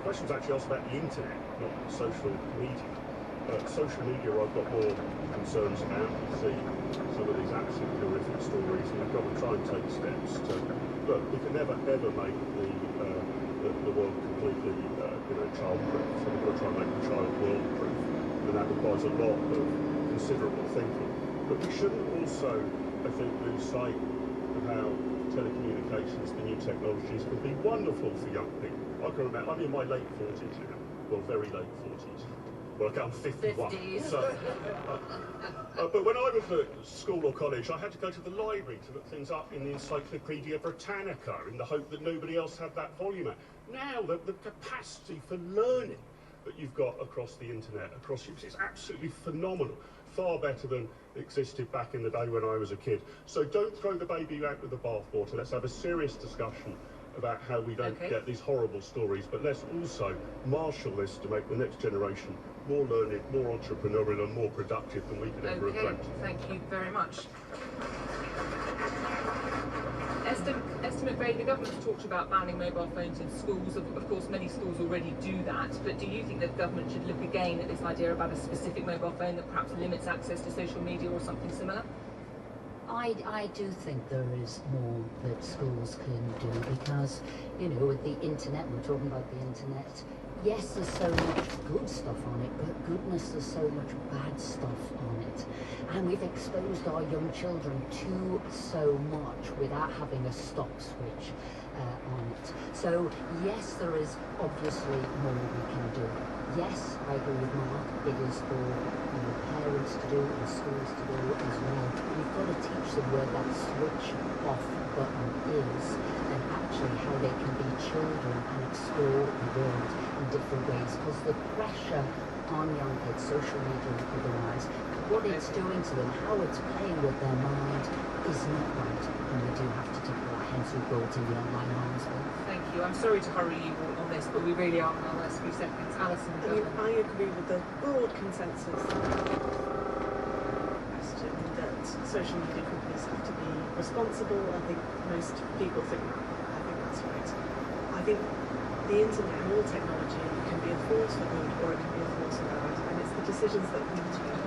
question was actually asked about the internet, not social media. Social media I've got more concerns about. You see some of these absolutely horrific stories, and we've got to try and take steps to... Look, we can never ever make the world completely child-proof, so we've got to try and make the child world-proof, and that requires a lot of considerable thinking. But we shouldn't also, I think, lose sight of how telecommunications, the new technologies, can be wonderful for young people. I can remember, I'm in my late 40s now, well, very late 40s. Well, I'm 51. 50s. So, but when I was at school or college, I had to go to the library to look things up in the Encyclopedia Britannica in the hope that nobody else had that volume out. Now, the capacity for learning that you've got across the internet, across YouTube, is absolutely phenomenal. Far better than existed back in the day when I was a kid. So don't throw the baby out with the bathwater. Let's have a serious discussion about how we don't get these horrible stories, but let's also marshal this to make the next generation more learned, more entrepreneurial and more productive than we could ever have dreamt. Thank you very much. Esther McVeigh, the government's talked about banning mobile phones in schools. Of course, many schools already do that, but do you think that the government should look again at this idea about a specific mobile phone that perhaps limits access to social media or something similar? I do think there is more that schools can do because, you know, with the internet, we're talking about the internet, yes, there's so much good stuff on it, but goodness, there's so much bad stuff on it. And we've exposed our young children to so much without having a stop switch on it. So, yes, there is obviously more we can do. Yes, I agree with Mark, it is for parents to do and schools to do as well. We've got to teach them where that switch off button is and actually how they can be children and explore the world in different ways, because the pressure on young kids, social media and otherwise, what it's doing to them, how it's playing with their mind is not right, and we do have to tackle that, hence we brought in the online harms bill. Thank you. I'm sorry to hurry you all on this, but we really are in our last few seconds. Alison, I agree with the broad consensus question that social media companies have to be responsible. I think most people think that. I think that's right. I think the internet and all technology can be a force for good or it can be a force for bad, and it's the decisions that we take,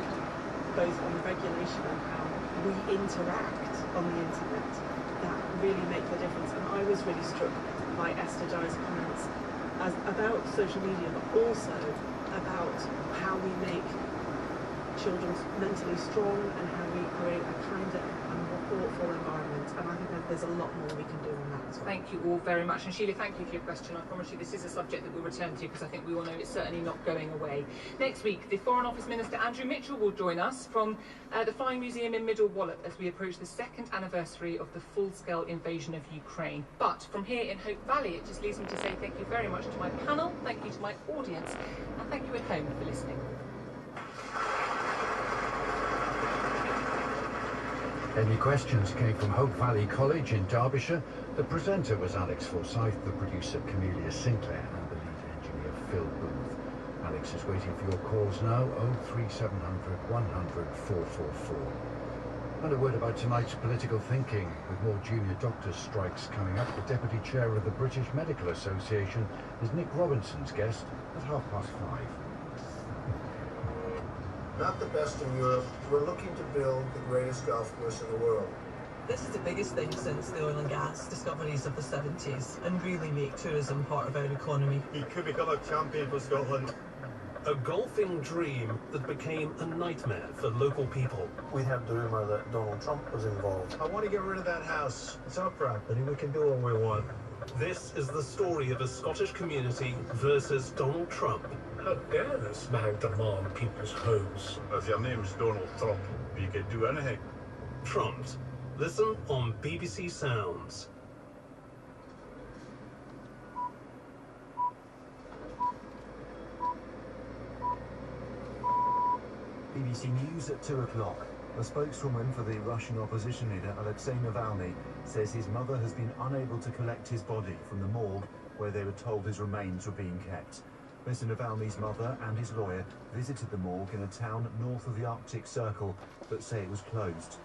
both on regulation and how we interact on the internet, that really make the difference. And I was really struck by Esther Jai's comments about social media, but also about how we make children mentally strong and how we create a kinder and more thoughtful environment. And I think that there's a lot more we can do on that as well. Thank you all very much. And Sheila, thank you for your question. I promise you this is a subject that we'll return to because I think we all know it's certainly not going away. Next week, the Foreign Office Minister Andrew Mitchell will join us from the Flying Museum in Middle Wallop as we approach the 2nd anniversary of the full-scale invasion of Ukraine. But from here in Hope Valley, it just leaves me to say thank you very much to my panel, thank you to my audience, and thank you at home for listening. Any questions came from Hope Valley College in Derbyshire. The presenter was Alex Forsyth, the producer Camelia Sinclair, and the lead engineer Phil Booth. Alex is waiting for your calls now, 03700 100 444. And a word about tonight's political thinking. With more junior doctors' strikes coming up, the Deputy Chair of the British Medical Association is Nick Robinson's guest at 5:30. Not the best in Europe. We're looking to build the greatest golf course in the world. This is the biggest thing since the oil and gas discoveries of the 70s and really make tourism part of our economy. He could become a champion for Scotland. A golfing dream that became a nightmare for local people. We have the rumor that Donald Trump was involved. I want to get rid of that house. It's our property. We can do what we want. This is the story of a Scottish community versus Donald Trump. How dare this man demand people's homes? If your name's Donald Trump, you can do anything. Trumped. Listen on BBC Sounds. BBC News at 2 o'clock. A spokeswoman for the Russian opposition leader Alexei Navalny says his mother has been unable to collect his body from the morgue where they were told his remains were being kept. Mr. Navalny's mother and his lawyer visited the morgue in a town north of the Arctic Circle, but say it was closed.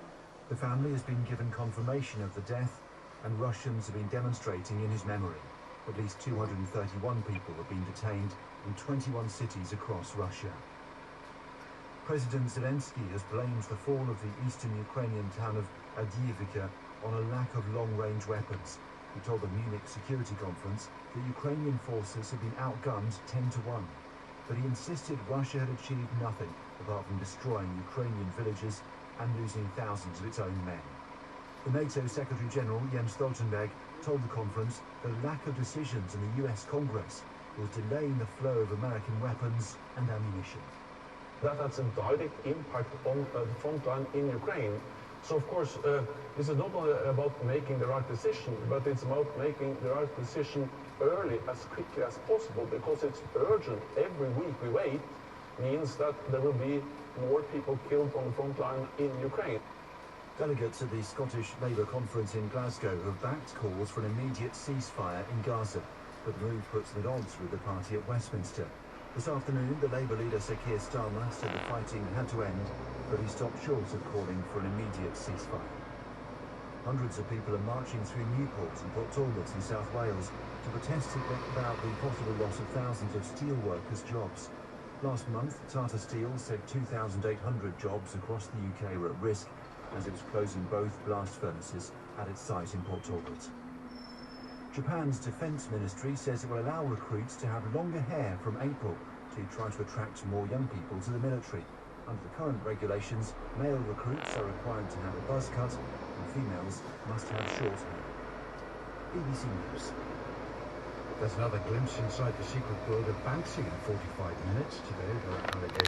The family has been given confirmation of the death, and Russians have been demonstrating in his memory. At least 231 people have been detained in 21 cities across Russia. President Zelensky has blamed the fall of the eastern Ukrainian town of Avdiivka on a lack of long-range weapons. He told the Munich Security Conference that Ukrainian forces had been outgunned 10-1. But he insisted Russia had achieved nothing apart from destroying Ukrainian villages and losing thousands of its own men. The NATO Secretary General Jens Stoltenberg told the conference the lack of decisions in the US Congress was delaying the flow of American weapons and ammunition. That has a direct impact on the front line in Ukraine. So of course, this is not only about making the right decision, but it's about making the right decision early, as quickly as possible, because it's urgent. Every week we wait means that there will be more people killed on the front line in Ukraine. Delegates at the Scottish Labour conference in Glasgow have backed calls for an immediate ceasefire in Gaza, but the move puts them at odds with the party at Westminster. This afternoon, the Labour leader Sir Keir Starmer said the fighting had to end, but he stopped short of calling for an immediate ceasefire. Hundreds of people are marching through Newport and Port Talbot in South Wales to protest about the possible loss of thousands of steel workers' jobs. Last month, Tata Steel said 2,800 jobs across the UK were at risk as it was closing both blast furnaces at its site in Port Talbot. Japan's defence ministry says it will allow recruits to have longer hair from April to try to attract more young people to the military. Under the current regulations, male recruits are required to have a buzz cut and females must have short hair. BBC News. There's another glimpse inside the secret world of Banksy in 45 minutes. Today there are allegations